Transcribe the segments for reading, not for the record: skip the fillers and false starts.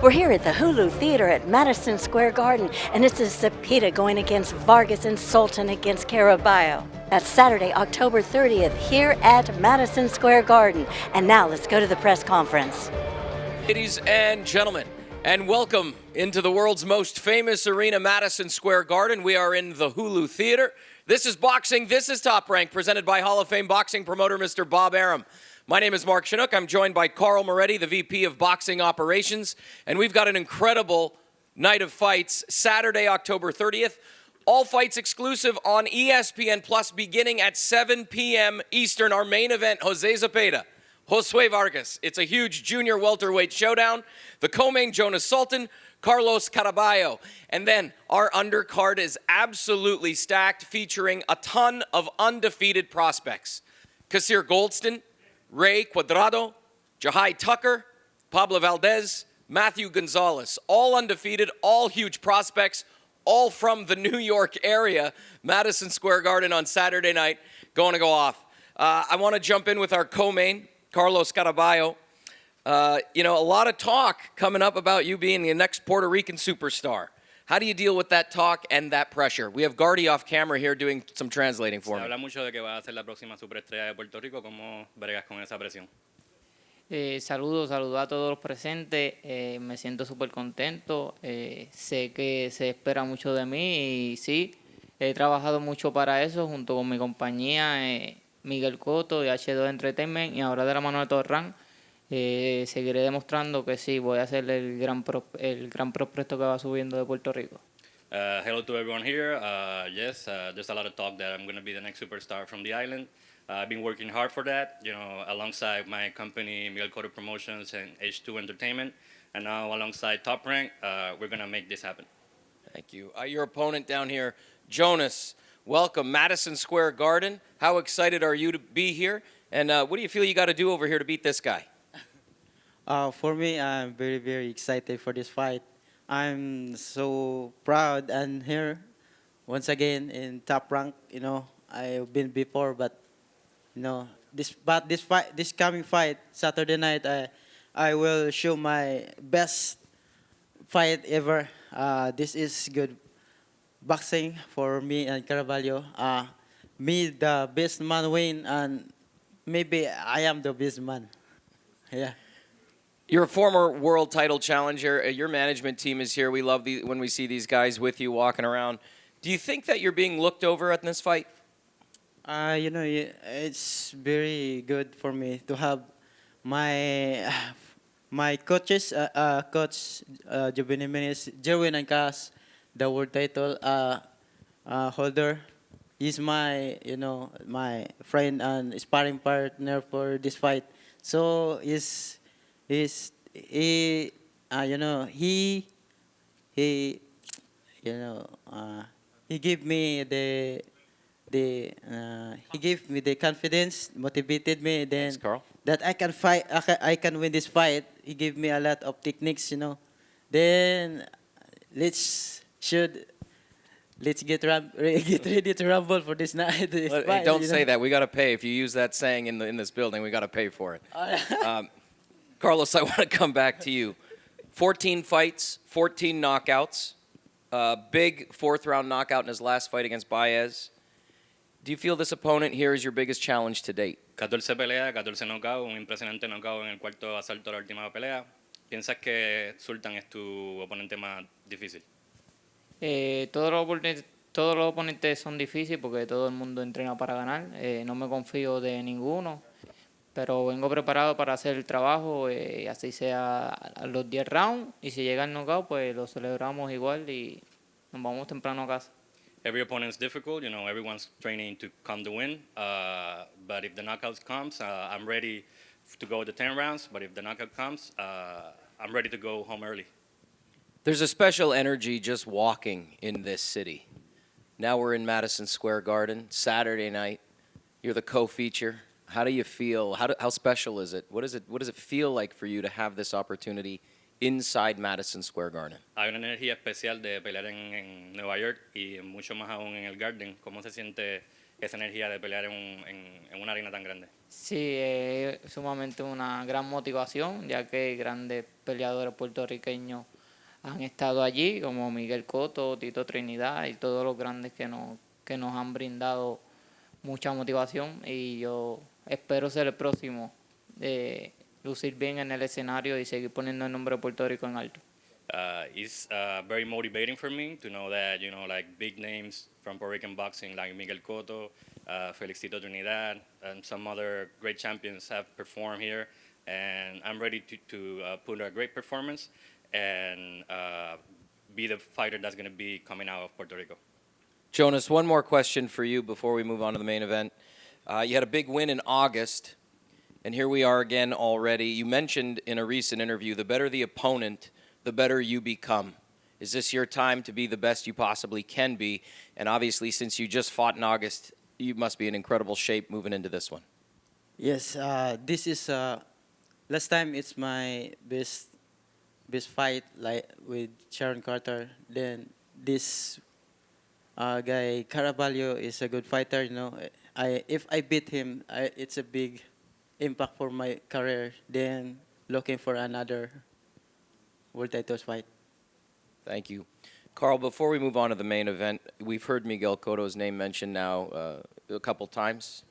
We're here at the Hulu Theater at Madison Square Garden, and it's a Zepeda going against Vargas and Sultan against Caraballo. That's Saturday, October 30th, here at Madison Square Garden. And now let's go to the press conference. Ladies and gentlemen, and welcome into the world's most famous arena, Madison Square Garden. We are in the Hulu Theater. This is boxing. This is Top Rank, presented by Hall of Fame boxing promoter Mr. Bob Arum. My name is Mark Chinook. I'm joined by Carl Moretti, the VP of Boxing Operations, and we've got an incredible night of fights, Saturday, October 30th. All fights exclusive on ESPN Plus beginning at 7 p.m. Eastern. Our main event, Zepeda, Josue Vargas. It's a huge junior welterweight showdown. The co-main, Jonas Sultan, Carlos Caraballo. And then our undercard is absolutely stacked, featuring a ton of undefeated prospects. Kasir Goldston, Ray Cuadrado, Jahai Tucker, Pablo Valdez, Matthew Gonzalez. All undefeated, all huge prospects, all from the New York area. Madison Square Garden on Saturday night, going to go off. I want to jump in with our co-main, Carlos Caraballo. A lot of talk coming up about you being the next Puerto Rican superstar. How do you deal with that talk and that pressure? We have Gardy off camera here doing some translating for me. Se habla mucho de que va a ser la próxima superestrella de Puerto Rico. ¿Cómo bregas con esa presión? Saludos a todos los presentes. Me siento súper contento. Sé que se espera mucho de mí y sí, he trabajado mucho para eso junto con mi compañía Miguel, Cotto y H2 Entertainment, y ahora de la mano de Torran. Seguiré demostrando que sí, voy a ser el gran prospecto que va subiendo de Puerto Rico. Hello to everyone here. Yes, there's a lot of talk that I'm going to be the next superstar from the island. I've been working hard for that, alongside my company, Miguel Cotto Promotions and H2 Entertainment. And now alongside Top Rank, we're going to make this happen. Thank you. Your opponent down here, Jonas, welcome, Madison Square Garden. How excited are you to be here? And what do you feel you got to do over here to beat this guy? For me, I'm very, very excited for this fight. I'm so proud and here once again in Top Rank. I've been before, but this coming fight Saturday night, I will show my best fight ever. This is good boxing for me and Caraballo. Me, the best man win, and maybe I am the best man. Yeah. You're a former world title challenger. Your management team is here. We love when we see these guys with you walking around. Do you think that you're being looked over at this fight? It's very good for me to have my coaches, Coach Jovene Menes, Jerwin and Cass, the world title holder. He's my, my friend and sparring partner for this fight. So he gave me the confidence, motivated me. Then thanks, Carl. That I can fight, I can win this fight. He gave me a lot of techniques, Then let's get ready to rumble for this night. Hey, don't say that. We got to pay. If you use that saying in this building, we got to pay for it. Carlos, I want to come back to you. 14 fights, 14 knockouts. Big fourth-round knockout in his last fight against Baez. Do you feel this opponent here is your biggest challenge to date? 14 peleas, 14 knockouts, un impresionante knockout en el cuarto asalto de la última pelea. ¿Piensas que Sultan es tu oponente más difícil? Todos los oponentes son difíciles porque todo el mundo entrena para ganar. No me confío de ninguno, pero vengo preparado para hacer el trabajo, así sea a los 10 rounds, y si llega el knockout, pues lo celebramos igual y nos vamos temprano a casa. Every opponent's difficult, everyone's training to come to win. But if the knockout comes, I'm ready to go the 10 rounds. But if the knockout comes, I'm ready to go home early. There's a special energy just walking in this city. Now we're in Madison Square Garden, Saturday night. You're the co-feature. How do you feel? How special is it? What does it feel like for you to have this opportunity inside Madison Square Garden? Hay una energía especial de pelear en Nueva York y mucho más aún en el Garden. ¿Cómo se siente esa energía de pelear en una arena tan grande. Sí, es sumamente una gran motivación, ya que grandes peleadores puertorriqueños han estado allí, como Miguel Cotto, Tito Trinidad y todos los grandes que nos han brindado mucha motivación. Y yo espero ser el próximo, lucir bien en el escenario y seguir poniendo el nombre de Puerto Rico en alto. It's very motivating for me to know that, you know, like big names from Puerto Rican boxing like Miguel Cotto, Felix Tito Trinidad, and some other great champions have performed here. And I'm ready to put a great performance and be the fighter that's going to be coming out of Puerto Rico. Jonas, one more question for you before we move on to the main event. You had a big win in August, and here we are again already. You mentioned in a recent interview, the better the opponent, the better you become. Is this your time to be the best you possibly can be? And obviously, since you just fought in August, you must be in incredible shape moving into this one. Yes, this is last time it's my best fight like with Sharon Carter. Then this guy Caraballo is a good fighter. You know, if I beat him, it's a big impact for my career. Then looking for another world titles fight. Thank you. Carl, before we move on to the main event, we've heard Miguel Cotto's name mentioned now a couple times.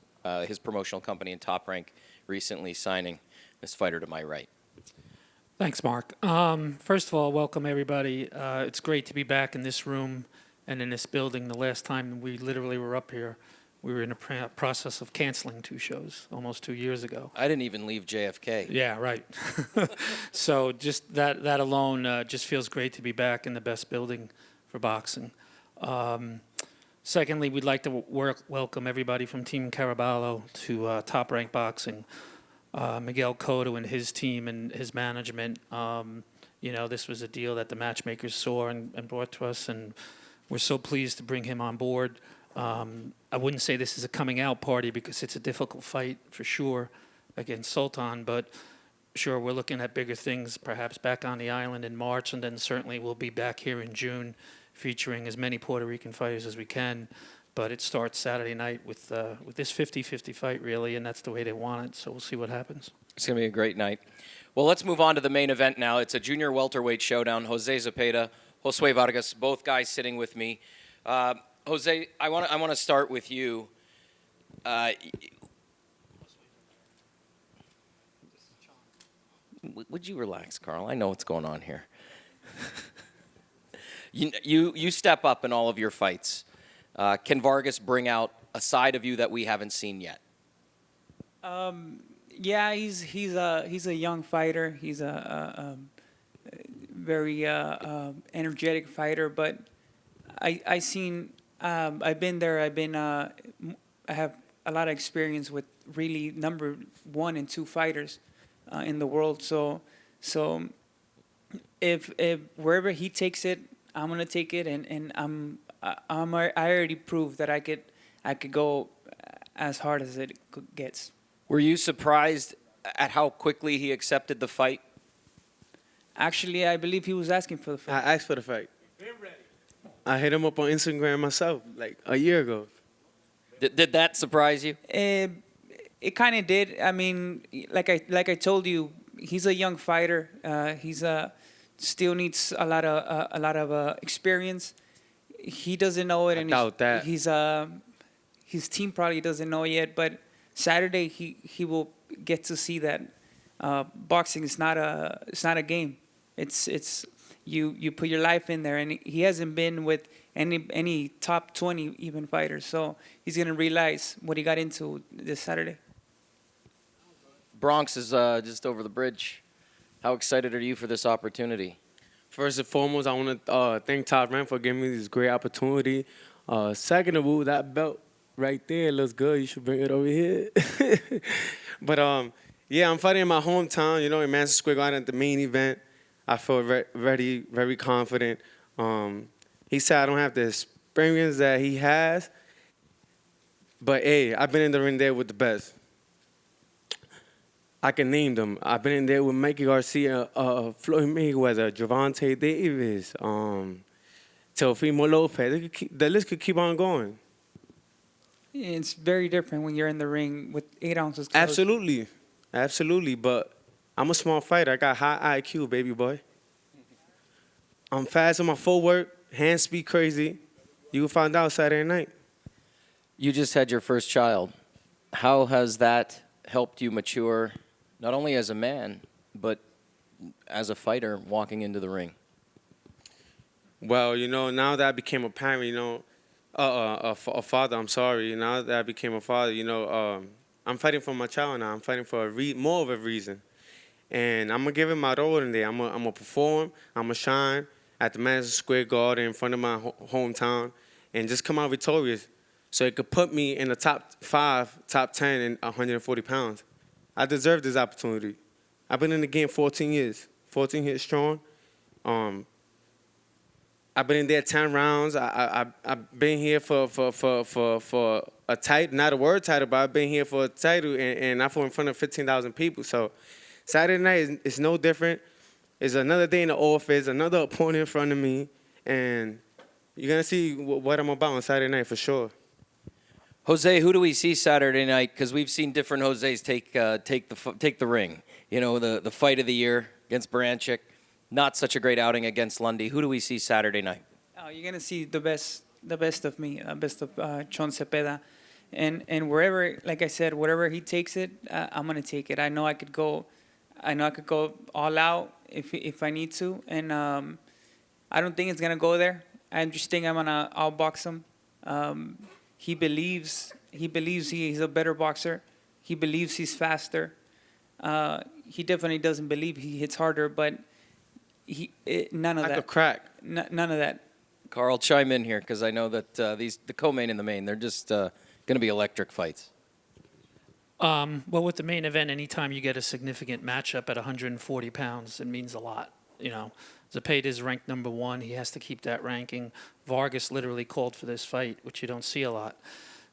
His promotional company in Top Rank recently signing this fighter to my right. Thanks, Mark. First of all, welcome everybody. It's great to be back in this room and in this building. The last time we literally were up here, we were in a process of canceling 2 shows almost 2 years ago. I didn't even leave JFK. Yeah, right. So just that alone just feels great to be back in the best building for boxing. Secondly, we'd like to welcome everybody from Team Caraballo to Top Rank Boxing. Miguel Cotto and his team and his management. You know, this was a deal that the matchmakers saw and brought to us, and we're so pleased to bring him on board. I wouldn't say this is a coming out party because it's a difficult fight for sure against Sultan, but sure, we're looking at bigger things, perhaps back on the island in March, and then certainly we'll be back here in June featuring as many Puerto Rican fighters as we can. But it starts Saturday night with this 50-50 fight, really, and that's the way they want it, so we'll see what happens. It's going to be a great night. Well, let's move on to the main event now. It's a junior welterweight showdown. Jose Zepeda, Josue Vargas, both guys sitting with me. Jose, I want to start with you. Would you relax, Carl? I know what's going on here. You step up in all of your fights. Can Vargas bring out a side of you that we haven't seen yet? Yeah, he's a young fighter. He's a very energetic fighter. But I've been there. I have a lot of experience with really number 1 and 2 fighters in the world. So if wherever he takes it, I'm gonna take it, and I already proved that I could go as hard as it gets. Were you surprised at how quickly he accepted the fight? Actually, I believe he was asking for the fight. I asked for the fight. I hit him up on Instagram myself like a year ago. Did that surprise you? It kind of did. I mean, like I told you, he's a young fighter. He's still needs a lot of experience. He doesn't know it, and his team probably doesn't know yet. But Saturday he will get to see that boxing is not a game. It's you put your life in there, and he hasn't been with any top 20 even fighters, so he's gonna realize what he got into this Saturday. Bronx is just over the bridge. How excited are you for this opportunity? First and foremost, I want to thank Top Rank for giving me this great opportunity. Second of all, that belt right there looks good. You should bring it over here. But yeah, I'm fighting in my hometown, you know, in Madison Square Garden at the main event. I feel very confident. He said I don't have the experience that he has, but hey, I've been in the ring there with the best. I can name them. I've been in there with Mikey Garcia, Floyd Mayweather, Gervonta Davis, Teofimo Lopez. The list could keep on going. it's very different when you're in the ring with 8 ounces close. Absolutely. But I'm a small fighter. I got high IQ, baby boy. I'm fast on my footwork. Hands speak crazy. You will find out Saturday night. You just had your first child. How has that helped you mature, not only as a man, but as a fighter walking into the ring? Well, now that I became a parent, a father, I'm sorry. Now that I became a father, I'm fighting for my child now. I'm fighting for more of a reason. And I'm going to give it my all in there. I'm going to perform. I'm going to shine at the Madison Square Garden in front of my hometown and just come out victorious so it could put me in the top 5, top 10 in 140 pounds. I deserve this opportunity. I've been in the game 14 years strong. I've been in there 10 rounds. I've been here for a title, not a world title, but I've been here for a title, and I fought in front of 15,000 people. So Saturday night is no different. It's another day in the office, another opponent in front of me, and you're going to see what I'm about on Saturday night for sure. Jose, who do we see Saturday night? Because we've seen different Jose's take the ring. The fight of the year against Baranchyk. Not such a great outing against Lundy. Who do we see Saturday night? Oh, you're gonna see the best of me, best of Chon Zepeda, and wherever, like I said, wherever he takes it, I'm gonna take it. I know I could go all out if I need to, and I don't think it's gonna go there. I just think I'm gonna outbox him. He believes he's a better boxer. He believes he's faster. He definitely doesn't believe he hits harder, but none of like that. A crack. None of that. Carl, chime in here because I know that the co-main and the main, they're just going to be electric fights. Well, with the main event, anytime you get a significant matchup at 140 pounds, it means a lot. Zepeda is ranked number 1. He has to keep that ranking. Vargas literally called for this fight, which you don't see a lot.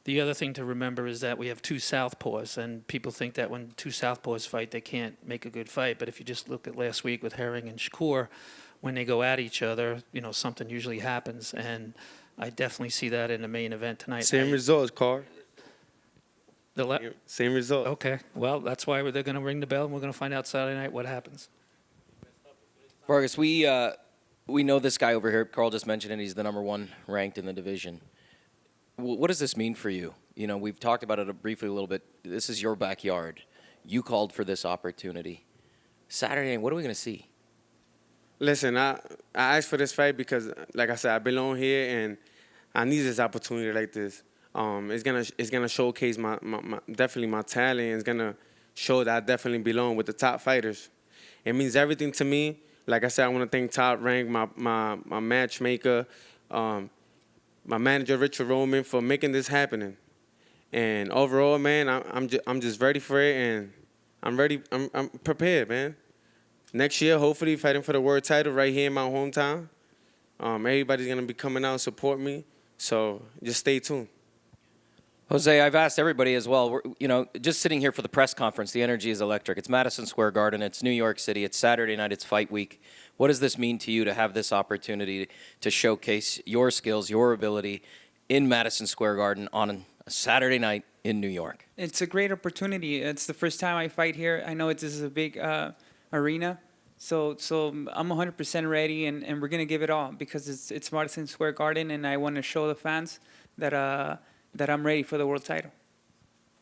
The other thing to remember is that we have 2 southpaws, and people think that when 2 southpaws fight, they can't make a good fight. But if you just look at last week with Hammerin and Shakur, when they go at each other, something usually happens. And I definitely see that in the main event tonight. Same results, Carl. Same result. Okay. Well, that's why they're going to ring the bell, and we're going to find out Saturday night what happens. Vargas, we know this guy over here. Carl just mentioned it. He's the number 1 ranked in the division. What does this mean for you? We've talked about it briefly a little bit. This is your backyard. You called for this opportunity. Saturday, what are we going to see? Listen, I asked for this fight because, like I said, I belong here and I need this opportunity like this. It's gonna showcase my definitely my talent. It's gonna show that I definitely belong with the top fighters. It means everything to me. Like I said, I want to thank Top Rank, my matchmaker, my manager Richard Roman for making this happening. And overall, man, I'm just ready for it, and I'm ready. I'm prepared, man. Next year, hopefully, fighting for the world title right here in my hometown. Everybody's gonna be coming out and support me. So just stay tuned. Jose, I've asked everybody as well. Just sitting here for the press conference, the energy is electric. It's Madison Square Garden. It's New York City. It's Saturday night. It's fight week. What does this mean to you to have this opportunity to showcase your skills, your ability in Madison Square Garden on a Saturday night in New York? It's a great opportunity. It's the first time I fight here. I know this is a big arena, so I'm 100% ready, and we're gonna give it all because it's Madison Square Garden, and I want to show the fans that I'm ready for the world title.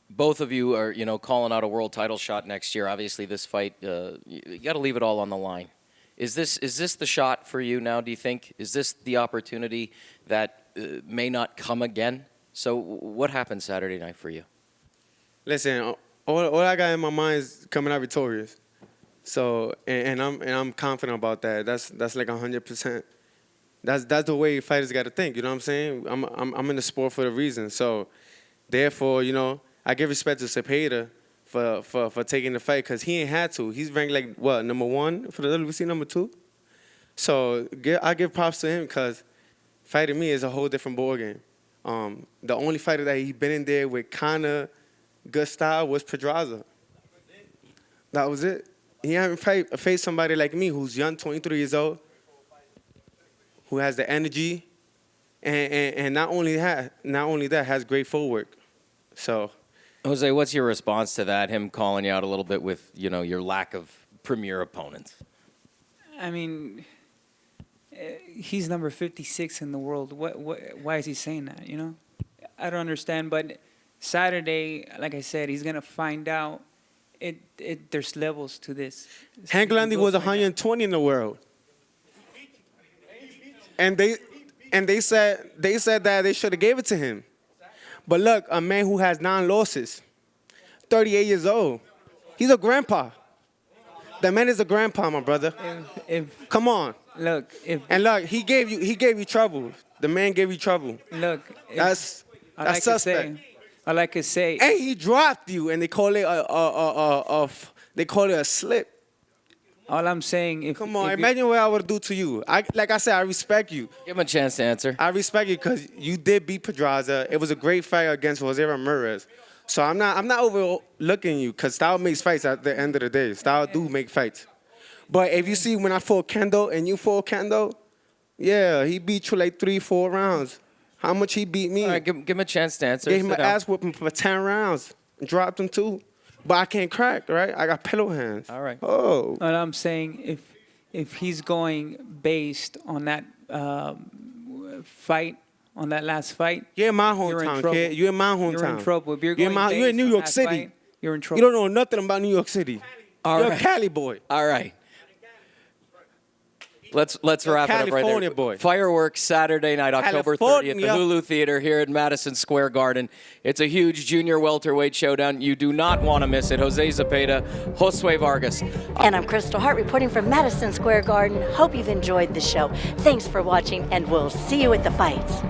Both of you are, calling out a world title shot next year. Obviously, this fight, you got to leave it all on the line. Is this the shot for you now, do you think? Is this the opportunity that may not come again? So what happens Saturday night for you? Listen, all I got in my mind is coming out victorious. So, and I'm confident about that. That's like 100%. That's the way fighters got to think. You know what I'm saying? I'm in the sport for a reason. So, therefore, I give respect to Zepeda for taking the fight because he ain't had to. He's ranked like what, number 1 for the WBC, number 2. So I give props to him because fighting me is a whole different ball game. The only fighter that he been in there with kind of good style was Pedraza. That was it. He haven't faced somebody like me who's young, 23 years old, who has the energy, and not only that has great footwork. So, Jose, what's your response to that? Him calling you out a little bit with, your lack of premier opponents. I mean, he's number 56 in the world. Why is he saying that, I don't understand. But Saturday, like I said, he's going to find out. There's levels to this. Hank Lundy was 120 in the world. And they said that they should have gave it to him. But look, a man who has 9 losses, 38 years old, he's a grandpa. That man is a grandpa, my brother. Come on. Look, he gave you trouble. The man gave you trouble. Look, that's suspect. I like to say. And he dropped you, and they call it a slip. All I'm saying, Come on, imagine what I would do to you. Like I said, I respect you. Give him a chance to answer. I respect you because you did beat Pedraza. It was a great fight against Jose Ramirez. So I'm not overlooking you because style makes fights at the end of the day. Style do make fights. But if you see when I fought Kendo and you fought Kendo, yeah, he beat you like 3-4 rounds. How much he beat me? All right, give him a chance to answer. Gave him an ass whooping for 10 rounds. Dropped him too. But I can't crack, right? I got pillow hands. All right. Oh. What I'm saying, if he's going based on that fight, on that last fight, you're in my hometown, kid. You're in my hometown. You're in trouble. If you're going you're in New York City. Fight, you're in trouble. You don't know nothing about New York City. You're a Cali boy. All right. Let's wrap it up right California there. boy. Fireworks Saturday night, October 30th, the California. Hulu Theater here at Madison Square Garden. It's a huge junior welterweight showdown. You do not want to miss it. Jose Zepeda, Josue Vargas. And I'm Kristal Hart reporting from Madison Square Garden. Hope you've enjoyed the show. Thanks for watching, and we'll see you at the fights.